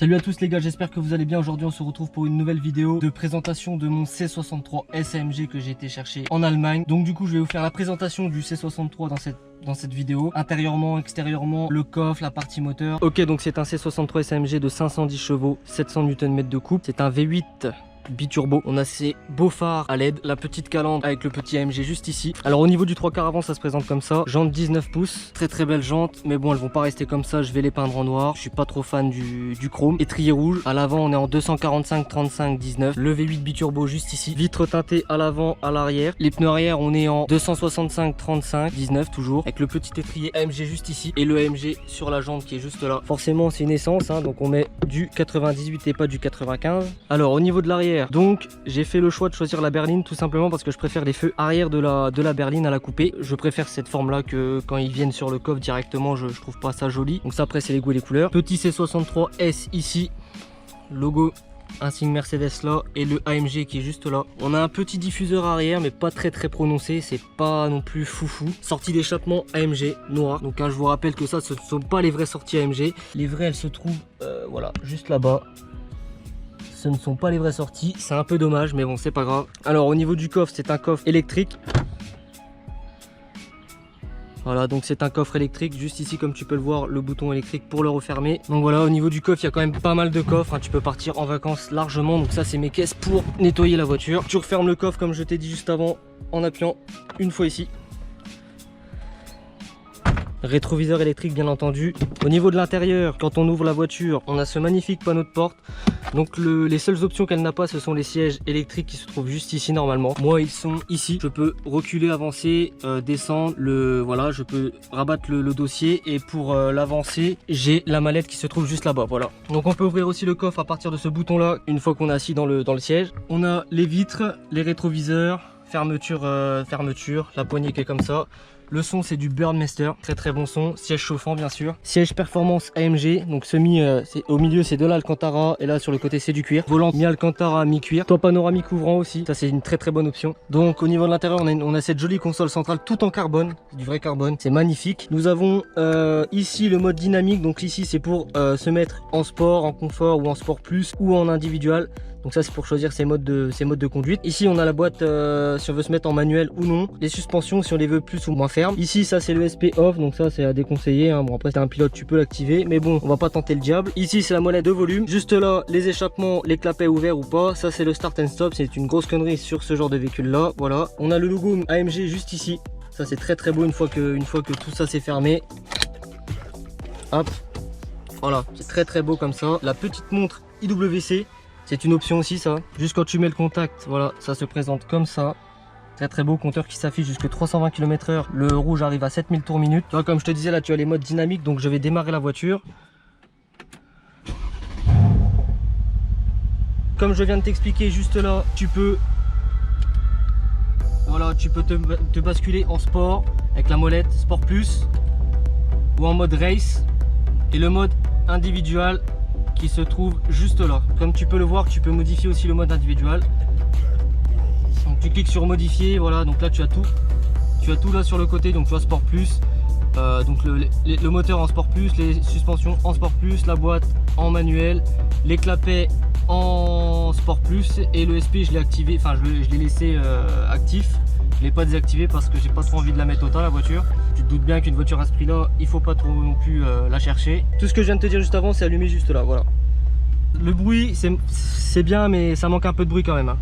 Salut à tous les gars, j'espère que vous allez bien. Aujourd'hui on se retrouve pour une nouvelle vidéo de présentation de mon C63 SAMG que j'ai été chercher en Allemagne. Donc du coup je vais vous faire la présentation du C63 dans cette vidéo. Intérieurement, extérieurement, le coffre, la partie moteur. Ok, donc c'est un C63 SAMG de 510 chevaux, 700 Nm de coupe. C'est un V8 biturbo. On a ces beaux phares à LED, la petite calandre avec le petit AMG juste ici. Alors au niveau du 3/4 avant, ça se présente comme ça. Jante 19 pouces, très belles jantes, mais bon elles vont pas rester comme ça, je vais les peindre en noir. Je suis pas trop fan du chrome. Étrier rouge, à l'avant on est en 245 35 19. Le V8 biturbo juste ici. Vitre teintée à l'avant, à l'arrière. Les pneus arrière on est en 265 35 19 toujours, avec le petit étrier AMG juste ici et le AMG sur la jante qui est juste là. Forcément c'est une essence, hein, donc on met du 98 et pas du 95. Alors au niveau de l'arrière, donc j'ai fait le choix de choisir la berline tout simplement parce que je préfère les feux arrière de la berline à la coupée. Je préfère cette forme là que quand ils viennent sur le coffre directement, je trouve pas ça joli. Donc ça après c'est les goûts et les couleurs. Petit C63S ici, logo insigne Mercedes là et le AMG qui est juste là. On a un petit diffuseur arrière mais pas très prononcé, c'est pas non plus foufou. Sortie d'échappement AMG noir. Donc hein, je vous rappelle que ça ce ne sont pas les vraies sorties AMG. Les vraies elles se trouvent voilà juste là-bas. Ce ne sont pas les vraies sorties, c'est un peu dommage mais bon c'est pas grave. Alors au niveau du coffre, c'est un coffre électrique. Voilà, donc c'est un coffre électrique, juste ici comme tu peux le voir, le bouton électrique pour le refermer. Donc voilà, au niveau du coffre, il y a quand même pas mal de coffres, hein. Tu peux partir en vacances largement. Donc ça c'est mes caisses pour nettoyer la voiture. Tu refermes le coffre comme je t'ai dit juste avant en appuyant une fois ici. Rétroviseur électrique bien entendu. Au niveau de l'intérieur, quand on ouvre la voiture, on a ce magnifique panneau de porte. Donc les seules options qu'elle n'a pas, ce sont les sièges électriques qui se trouvent juste ici normalement. Moi ils sont ici. Je peux reculer, avancer, descendre. Voilà, je peux rabattre le dossier et pour l'avancer, j'ai la mallette qui se trouve juste là-bas. Voilà. Donc on peut ouvrir aussi le coffre à partir de ce bouton là une fois qu'on est assis dans le siège. On a les vitres, les rétroviseurs, fermeture, la poignée qui est comme ça. Le son c'est du Burmester, très bon son. Siège chauffant bien sûr. Siège performance AMG, donc au milieu c'est de l'Alcantara et là sur le côté c'est du cuir. Volant mi-Alcantara, mi-cuir. Toit panoramique ouvrant aussi, ça c'est une très bonne option. Donc au niveau de l'intérieur on a cette jolie console centrale tout en carbone, du vrai carbone, c'est magnifique. Nous avons ici le mode dynamique, donc ici c'est pour se mettre en sport, en confort ou en sport plus ou en individual. Donc ça c'est pour choisir ces modes de conduite. Ici on a la boîte si on veut se mettre en manuel ou non. Les suspensions si on les veut plus ou moins fermes. Ici ça c'est le SP off, donc ça c'est à déconseiller, hein. Bon après t'as un pilote tu peux l'activer, mais bon on va pas tenter le diable. Ici c'est la molette de volume. Juste là les échappements, les clapets ouverts ou pas. Ça c'est le start and stop, c'est une grosse connerie sur ce genre de véhicule là. Voilà. On a le logo AMG juste ici. Ça c'est très beau une fois que tout ça c'est fermé. Hop. Voilà, c'est très beau comme ça. La petite montre IWC. C'est une option aussi ça, juste quand tu mets le contact, voilà, ça se présente comme ça. Très beau, compteur qui s'affiche jusqu'à 320 km/h, le rouge arrive à 7000 tours minute. Tu vois, comme je te disais là, tu as les modes dynamiques, donc je vais démarrer la voiture. Comme je viens de t'expliquer juste là, tu peux te basculer en sport avec la molette Sport Plus ou en mode race et le mode individual qui se trouve juste là. Comme tu peux le voir, tu peux modifier aussi le mode individual. Donc tu cliques sur modifier, voilà, donc là tu as tout là sur le côté, donc tu vois Sport Plus, donc le moteur en Sport Plus, les suspensions en Sport Plus, la boîte en manuel, les clapets en Sport Plus et le SP je l'ai activé, enfin je l'ai laissé actif. Je l'ai pas désactivé parce que j'ai pas trop envie de la mettre au tas la voiture. Tu te doutes bien qu'une voiture à ce prix là, il faut pas trop non plus la chercher. Tout ce que je viens de te dire juste avant c'est allumé juste là, voilà. Le bruit c'est bien mais ça manque un peu de bruit quand même, hein.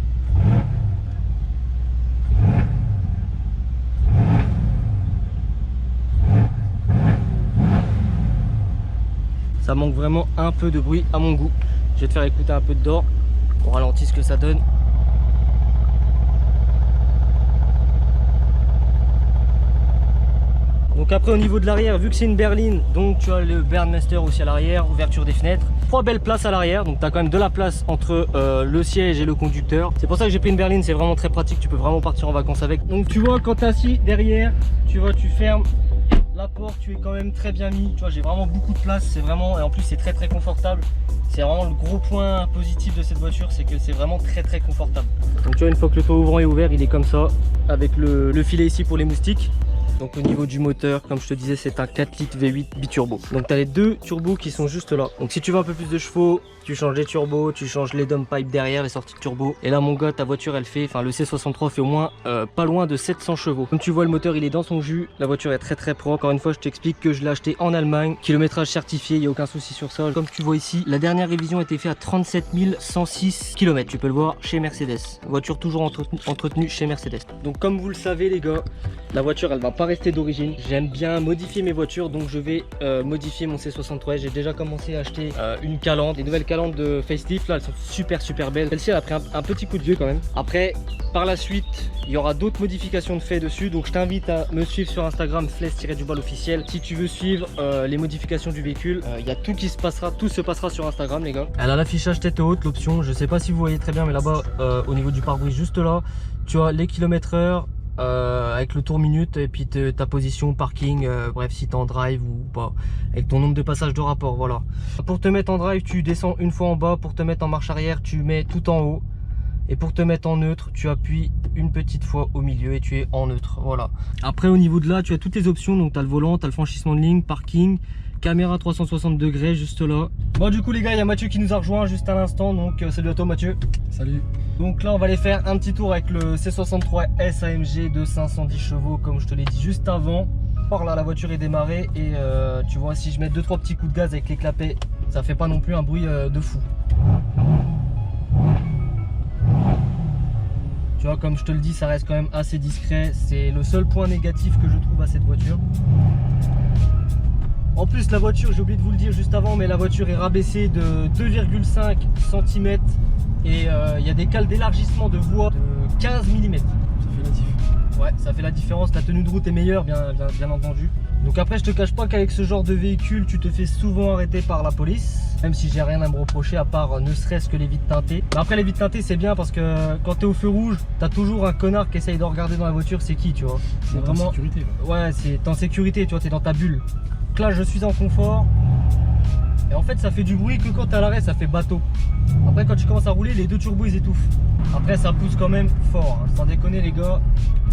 Ça manque vraiment un peu de bruit à mon goût. Je vais te faire écouter un peu de dehors. On ralentit ce que ça donne. Donc après au niveau de l'arrière, vu que c'est une berline, donc tu as le Burmester aussi à l'arrière, ouverture des fenêtres. 3 belles places à l'arrière, donc tu as quand même de la place entre le siège et le conducteur. C'est pour ça que j'ai pris une berline, c'est vraiment très pratique, tu peux vraiment partir en vacances avec. Donc tu vois quand tu es assis derrière, tu vois tu fermes la porte, tu es quand même très bien mis. Tu vois j'ai vraiment beaucoup de place, c'est vraiment, et en plus c'est très confortable. C'est vraiment le gros point positif de cette voiture, c'est que c'est vraiment très confortable. Donc tu vois une fois que le toit ouvrant est ouvert, il est comme ça, avec le filet ici pour les moustiques. Donc au niveau du moteur, comme je te disais, c'est un 4 litres V8 biturbo. Donc tu as les deux turbos qui sont juste là. Donc si tu veux un peu plus de chevaux, tu changes les turbos, tu changes les dump pipes derrière, les sorties de turbo. Et là mon gars, ta voiture elle fait, enfin le C63 fait au moins pas loin de 700 chevaux. Comme tu vois, le moteur il est dans son jus, la voiture est très très propre. Encore une fois, je t'explique que je l'ai acheté en Allemagne, kilométrage certifié, il n'y a aucun souci sur ça. Comme tu vois ici, la dernière révision a été faite à 37 106 km. Tu peux le voir chez Mercedes. Voiture toujours entretenue chez Mercedes. Donc comme vous le savez les gars, la voiture elle va pas rester d'origine. J'aime bien modifier mes voitures, donc je vais modifier mon C63. J'ai déjà commencé à acheter une calandre, des nouvelles calandres de facelift là, elles sont super belles. Celle-ci elle a pris un petit coup de vieux quand même. Après par la suite il y aura d'autres modifications de fait dessus, donc je t'invite à me suivre sur Instagram /du-bal officiel si tu veux suivre les modifications du véhicule. Il y a tout qui se passera, tout se passera sur Instagram les gars. Elle a l'affichage tête haute, l'option, je sais pas si vous voyez très bien, mais là-bas au niveau du pare-brise juste là, tu as les kilomètres/heure avec le tour minute et puis ta position parking, bref si tu es en drive ou pas, avec ton nombre de passages de rapport. Voilà, pour te mettre en drive tu descends une fois en bas, pour te mettre en marche arrière tu mets tout en haut, et pour te mettre en neutre tu appuies une petite fois au milieu et tu es en neutre. Voilà, après au niveau de là tu as toutes les options, donc tu as le volant, tu as le franchissement de ligne, parking, caméra 360 degrés juste là. Bon du coup les gars, il y a Mathieu qui nous a rejoint juste à l'instant, donc salut à toi Mathieu. Salut. Donc là on va aller faire un petit tour avec le C63S AMG de 510 chevaux comme je te l'ai dit juste avant. Par là la voiture est démarrée et tu vois, si je mets 2-3 petits coups de gaz avec les clapets, ça fait pas non plus un bruit de fou. Tu vois, comme je te le dis, ça reste quand même assez discret. C'est le seul point négatif que je trouve à cette voiture. En plus la voiture, j'ai oublié de vous le dire juste avant, mais la voiture est rabaissée de 2,5 cm et il y a des cales d'élargissement de voie de 15 mm. Ça fait la diff. Ouais, ça fait la différence, la tenue de route est meilleure bien entendu. Donc après je te cache pas qu'avec ce genre de véhicule tu te fais souvent arrêter par la police. Même si j'ai rien à me reprocher à part ne serait-ce que les vitres teintées. Mais après les vitres teintées c'est bien parce que quand tu es au feu rouge, t'as toujours un connard qui essaye de regarder dans la voiture c'est qui, tu vois. C'est vraiment en sécurité. Là. Ouais, c'est en sécurité, tu vois, t'es dans ta bulle. Donc là je suis en confort. Et en fait ça fait du bruit que quand t'es à l'arrêt, ça fait bateau. Après quand tu commences à rouler, les deux turbos ils étouffent. Après ça pousse quand même fort, hein. Sans déconner les gars,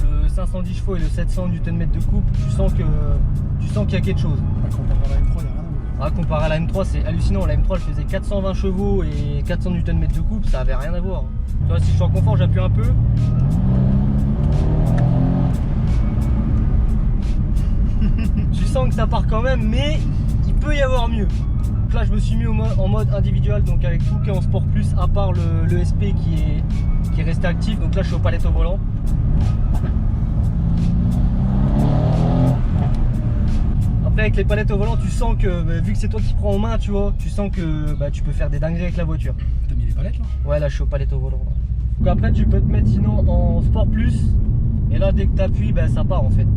le 510 chevaux et le 700 Nm de coupe, tu sens qu'il y a quelque chose. Comparé à la M3, il n'y a rien à voir. Ah, comparé à la M3 c'est hallucinant, la M3 elle faisait 420 chevaux et 400 Nm de coupe, ça avait rien à voir. Tu vois, si je suis en confort, j'appuie un peu. Tu sens que ça part quand même, mais il peut y avoir mieux. Donc là je me suis mis en mode individuel, donc avec tout qui est en sport plus, à part le SP qui est resté actif. Donc là je suis aux palettes au volant. Après avec les palettes au volant, tu sens que vu que c'est toi qui prends en main, tu vois, tu sens que tu peux faire des dingueries avec la voiture. T'as mis les palettes là? Ouais, là je suis aux palettes au volant là. Donc après tu peux te mettre sinon en sport plus, et là dès que tu appuies, ça part en fait.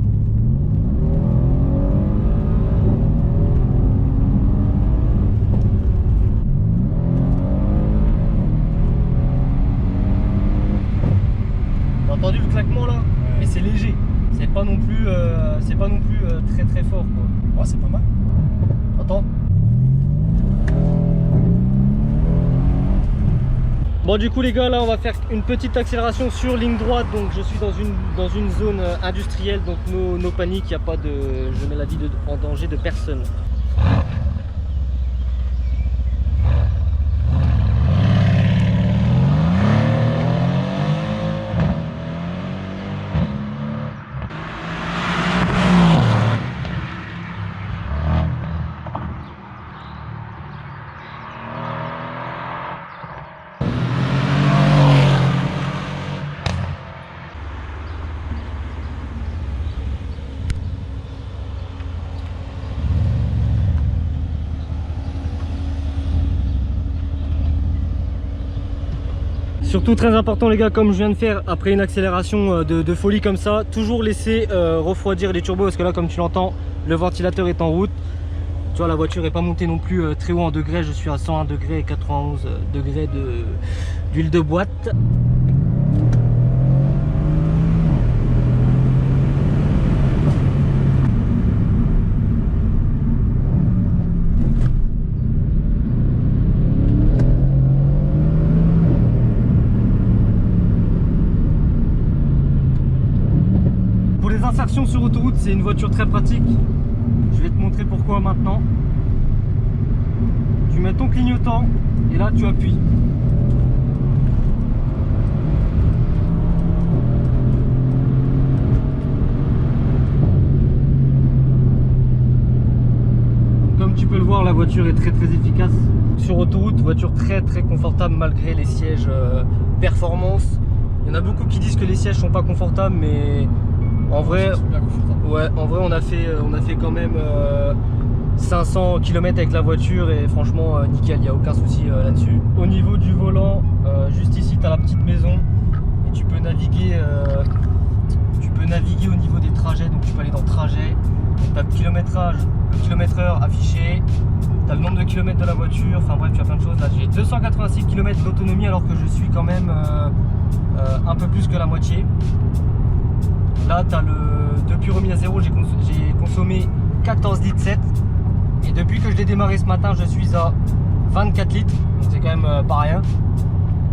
T'as entendu le claquement là? Ouais. Mais c'est léger, c'est pas non plus très fort quoi. Ouais, c'est pas mal. Attends. Bon du coup les gars, là on va faire une petite accélération sur ligne droite. Donc je suis dans une zone industrielle, donc no panique, il n'y a pas de, je mets la vie en danger de personne. Surtout très important les gars, comme je viens de faire après une accélération de folie comme ça, toujours laisser refroidir les turbos, parce que là comme tu l'entends, le ventilateur est en route. Tu vois, la voiture n'est pas montée non plus très haut en degrés, je suis à 101 degrés et 91 degrés d'huile de boîte. insertion sur autoroute, c'est une voiture très pratique. Je vais te montrer pourquoi maintenant. Tu mets ton clignotant et là tu appuies. Comme tu peux le voir, la voiture est très efficace. Sur autoroute, voiture très confortable malgré les sièges performance. Il y en a beaucoup qui disent que les sièges sont pas confortables, mais en vrai, ouais, en vrai on a fait quand même 500 km avec la voiture et franchement nickel, il n'y a aucun souci là-dessus. Au niveau du volant, juste ici tu as la petite maison et tu peux naviguer au niveau des trajets, donc tu peux aller dans trajet, tu as le kilométrage, le kilomètre-heure affiché, tu as le nombre de kilomètres de la voiture, enfin bref tu as plein de choses. Là j'ai 286 km d'autonomie alors que je suis quand même un peu plus que la moitié. Là tu as depuis remis à zéro j'ai consommé 14 litres 7 et depuis que je l'ai démarré ce matin je suis à 24 litres, donc c'est quand même pas rien.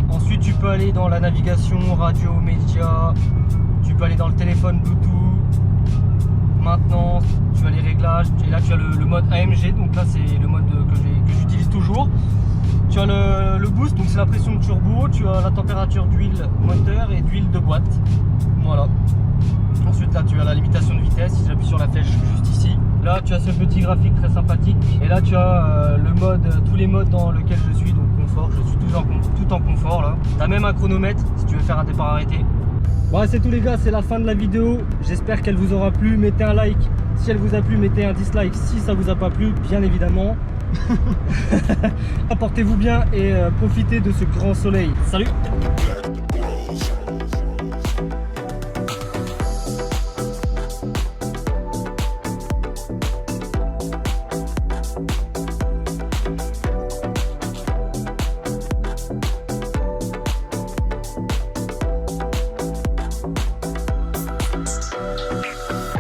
Ensuite tu peux aller dans la navigation, radio, médias, tu peux aller dans le téléphone Bluetooth. Maintenant tu as les réglages et là tu as le mode AMG, donc là c'est le mode que j'utilise toujours. Tu as le boost, donc c'est la pression de turbo, tu as la température d'huile moteur et d'huile de boîte. Voilà. Ensuite là tu as la limitation de vitesse, si j'appuie sur la flèche juste ici. Là tu as ce petit graphique très sympathique et là tu as tous les modes dans lesquels je suis, donc confort, je suis tout en confort là. Tu as même un chronomètre si tu veux faire un départ arrêté. Bon c'est tout les gars, c'est la fin de la vidéo, j'espère qu'elle vous aura plu, mettez un like si elle vous a plu, mettez un dislike si ça vous a pas plu, bien évidemment. Portez-vous bien et profitez de ce grand soleil. Salut!